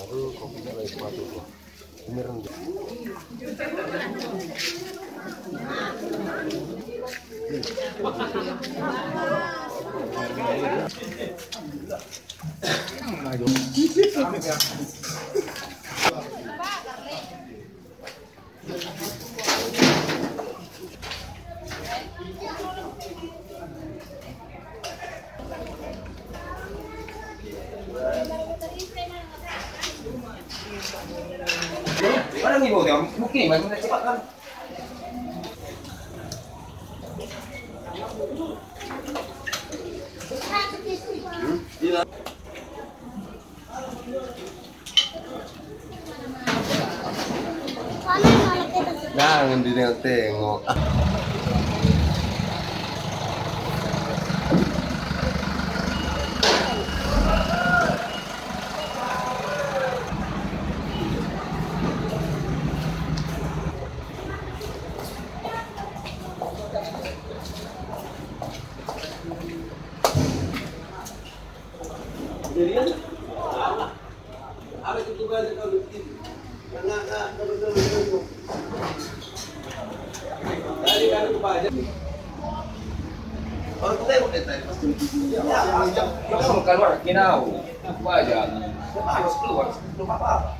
Aduh, kopinya lagi sepatu tuh. Ini rendah. Orang ibu dia mungkin macam cepat kan. Jangan ditengok-tengok. Orang tuh tengok deh tadi pas Kamu keluar kinau. Wajar. Harus keluar. Belum apa-apa.